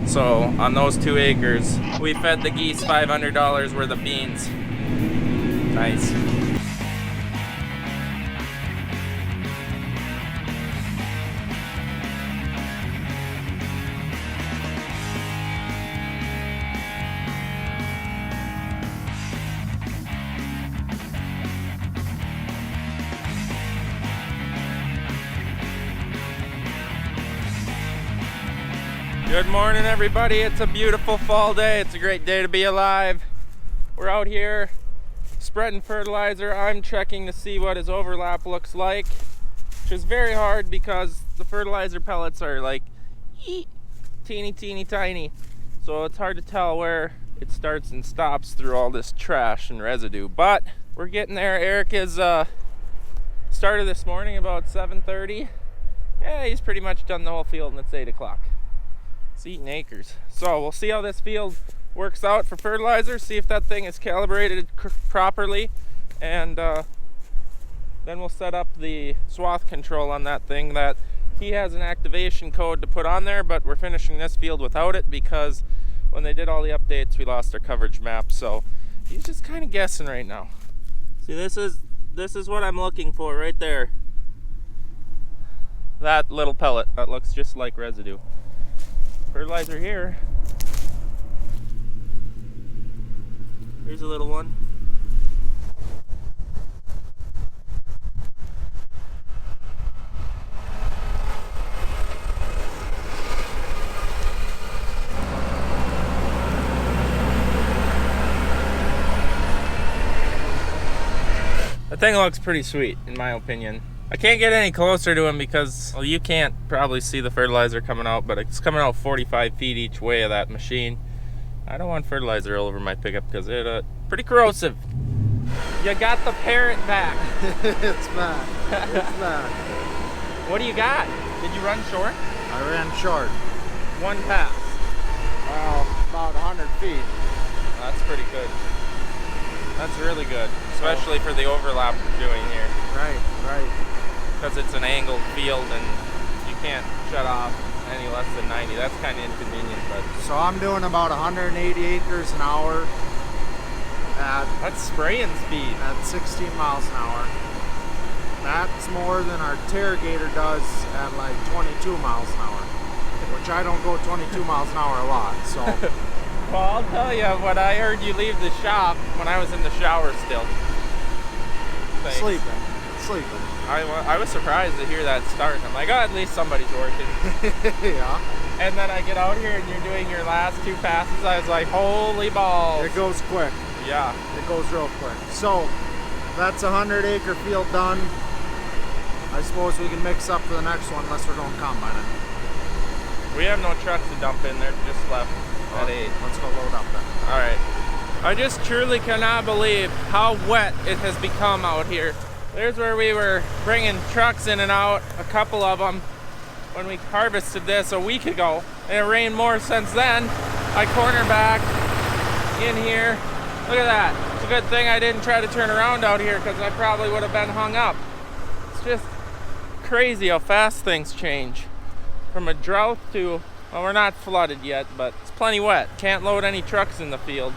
So on those 2 acres, we fed the geese $500 worth of beans. Nice. Good morning, everybody. It's a beautiful fall day. It's a great day to be alive. We're out here spreading fertilizer. I'm checking to see what his overlap looks like, which is very hard because the fertilizer pellets are like teeny tiny. So it's hard to tell where it starts and stops through all this trash and residue. But we're getting there. Eric is started this morning about 7:30. Yeah, he's pretty much done the whole field and it's 8 o'clock. It's eating acres. So we'll see how this field works out for fertilizer, see if that thing is calibrated properly, and then we'll set up the swath control on that thing. That he has an activation code to put on there, but we're finishing this field without it because when they did all the updates we lost our coverage map. So he's just kind of guessing right now. See, this is what I'm looking for right there. That little pellet that looks just like residue. Fertilizer here. Here's a little one. That thing looks pretty sweet, in my opinion. I can't get any closer to him because, well, you can't probably see the fertilizer coming out, but it's coming out 45 feet each way of that machine. I don't want fertilizer all over my pickup because it's pretty corrosive. You got the parrot back. It's back. It's back. What do you got? Did you run short? I ran short. One pass. Well, about 100 feet. That's pretty good. That's really good, especially for the overlap we're doing here. Right. Because it's an angled field and you can't shut off any less than 90. That's kind of inconvenient, but... So I'm doing about 180 acres an hour That's spraying speed. at 16 miles an hour. That's more than our Terrogator does at like 22 miles an hour, which I don't go 22 miles an hour a lot, so... Well, I'll tell you what I heard you leave the shop when I was in the shower still. Thanks. Sleeping. I was surprised to hear that start. I'm like, oh, at least somebody's working. Yeah. And then I get out here and you're doing your last 2 passes. I was like, holy balls. It goes quick. Yeah. It goes real quick. So, that's a 100-acre field done. I suppose we can mix up for the next one unless we're going combining. We have no trucks to dump in. They're just left at 8. Let's go load up then. All right. I just truly cannot believe how wet it has become out here. There's where we were bringing trucks in and out, a couple of them, when we harvested this a week ago. And it rained more since then. I corner back in here. Look at that. It's a good thing I didn't try to turn around out here because I probably would have been hung up. It's just crazy how fast things change. From a drought to, well, we're not flooded yet, but it's plenty wet. Can't load any trucks in the field.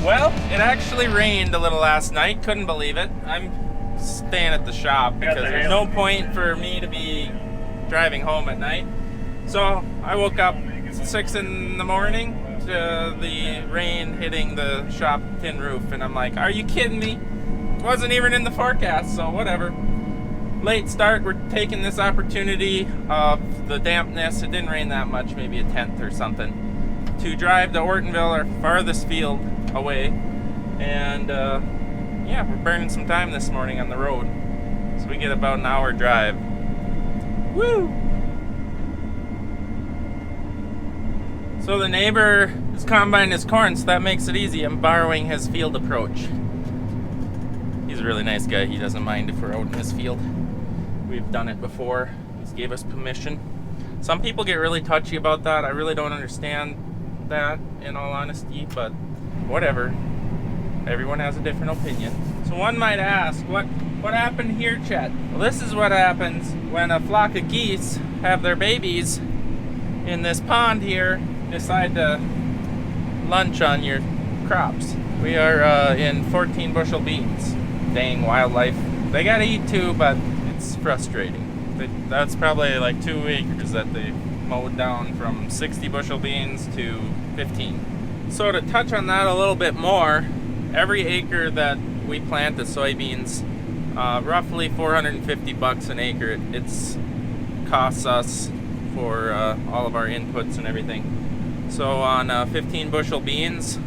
Well, it actually rained a little last night. Couldn't believe it. I'm staying at the shop because there's no point for me to be driving home at night. So I woke up 6 in the morning to the rain hitting the shop tin roof, and I'm like, are you kidding me? It wasn't even in the forecast, so whatever. Late start, we're taking this opportunity of the dampness. It didn't rain that much, maybe a tenth or something, to drive to Ortonville, our farthest field away, and yeah, we're burning some time this morning on the road, so we get about an hour drive. Woo! So the neighbor is combining his corn, so that makes it easy. I'm borrowing his field approach. He's a really nice guy. He doesn't mind if we're out in his field. We've done it before. He's gave us permission. Some people get really touchy about that. I really don't understand that, in all honesty, but whatever. Everyone has a different opinion. So one might ask, what happened here, Chet? Well, this is what happens when a flock of geese have their babies in this pond here, decide to lunch on your crops. We are in 14 bushel beans. Dang, wildlife. They gotta eat too, but it's frustrating. That's probably like 2 acres that they mowed down, from 60 bushel beans to 15. So to touch on that a little bit more, every acre that we plant the soybeans, roughly $450 an acre. It's costs us for all of our inputs and everything. So on 15 bushel beans,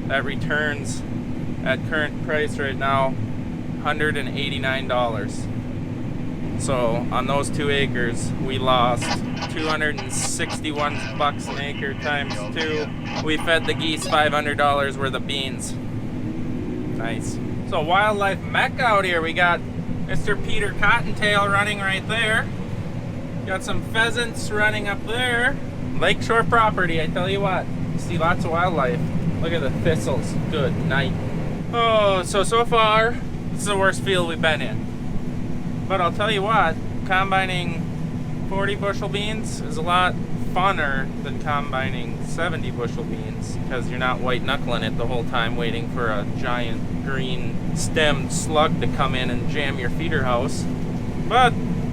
that returns at current price right now $189. So on those 2 acres, we lost $261 an acre times 2. We fed the geese $500 worth of beans. Nice. So wildlife mecca out here. We got Mr. Peter Cottontail running right there. Got some pheasants running up there. Lakeshore property, I tell you what. You see lots of wildlife. Look at the thistles. Good night. Oh, so far, this is the worst field we've been in. But I'll tell you what, combining 40 bushel beans is a lot funner than combining 70 bushel beans, because you're not white knuckling it the whole time waiting for a giant green stemmed slug to come in and jam your feeder house. But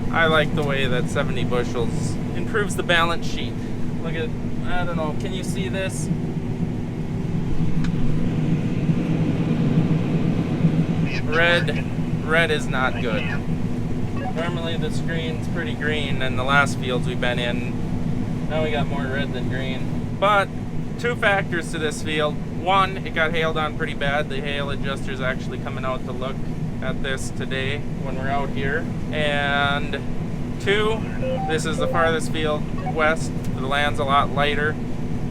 I like the way that 70 bushels improves the balance sheet. Look at, I don't know, can you see this? Red is not good. Normally the screen's pretty green, and the last fields we've been in, now we got more red than green. But 2 factors to this field. 1, it got hailed on pretty bad. The hail adjuster's actually coming out to look at this today when we're out here. And 2, this is the farthest field west. The land's a lot lighter,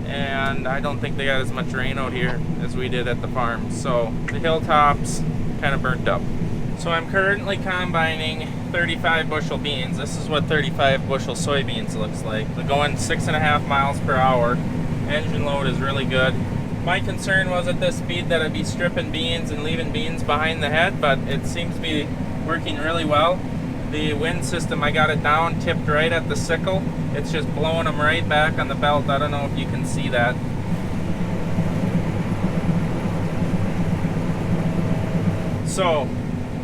and I don't think they got as much rain out here as we did at the farm. So the hilltops kind of burnt up. So I'm currently combining 35 bushel beans. This is what 35 bushel soybeans looks like. They're going 6.5 miles per hour. Engine load is really good. My concern was at this speed that I'd be stripping beans and leaving beans behind the head, but it seems to be working really well. The wind system, I got it down, tipped right at the sickle. It's just blowing them right back on the belt. I don't know if you can see that. So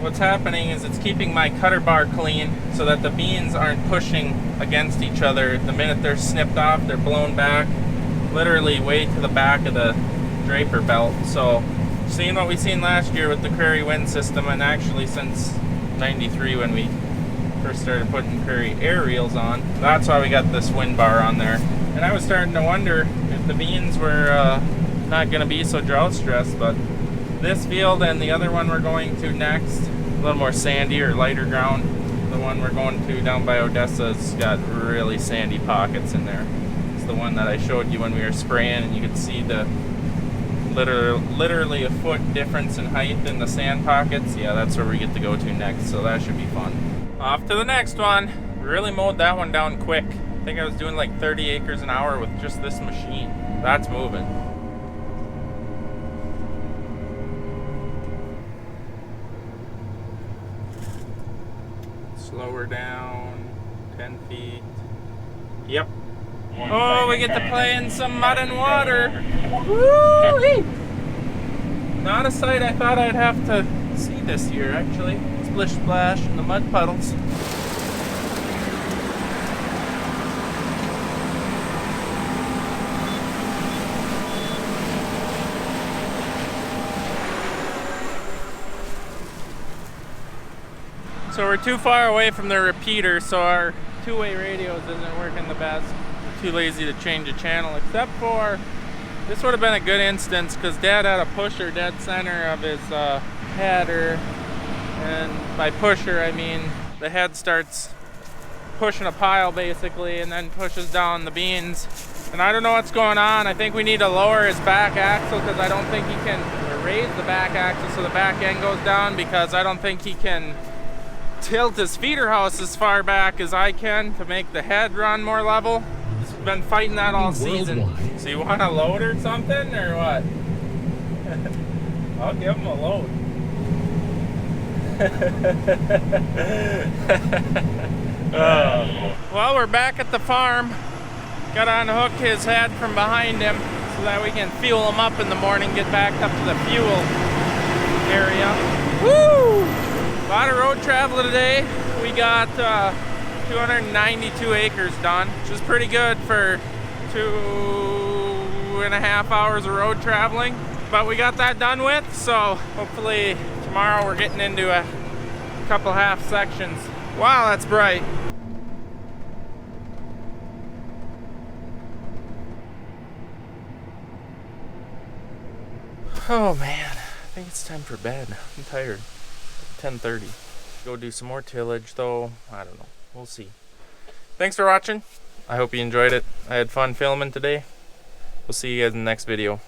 what's happening is it's keeping my cutter bar clean so that the beans aren't pushing against each other. The minute they're snipped off, they're blown back, literally way to the back of the draper belt. So seeing what we seen last year with the prairie wind system, and actually since 93 when we first started putting prairie air reels on, that's why we got this wind bar on there. And I was starting to wonder if the beans were not going to be so drought stressed, but this field and the other one we're going to next, a little more sandy or lighter ground. The one we're going to down by Odessa's got really sandy pockets in there. It's the one that I showed you when we were spraying, and you could see the literally a foot difference in height in the sand pockets. Yeah, that's where we get to go to next, so that should be fun. Off to the next one. Really mowed that one down quick. I think I was doing like 30 acres an hour with just this machine. That's moving. Slower down, 10 feet. Yep. Oh, we get to play in some mud and water. Woo-hee! Not a sight I thought I'd have to see this year, actually. Splish splash in the mud puddles. So we're too far away from the repeater, so our two-way radios isn't working the best. We're too lazy to change a channel, except for this would have been a good instance because Dad had a pusher dead center of his header, and by pusher I mean the head starts pushing a pile basically and then pushes down the beans. And I don't know what's going on. I think we need to lower his back axle because I don't think he can, or raise the back axle so the back end goes down, because I don't think he can tilt his feeder house as far back as I can to make the head run more level. Just been fighting that all season. So you want a load or something, or what? I'll give him a load. Well, we're back at the farm. Got to unhook his head from behind him so that we can fuel him up in the morning, get back up to the fuel area. Woo! A lot of road travel today. We got 292 acres done, which is pretty good for 2.5 hours of road traveling. But we got that done with, so hopefully tomorrow we're getting into a couple half sections. Wow, that's bright. Oh man, I think it's time for bed. I'm tired. 10:30. Go do some more tillage though. I don't know. We'll see. Thanks for watching. I hope you enjoyed it. I had fun filming today. We'll see you guys in the next video.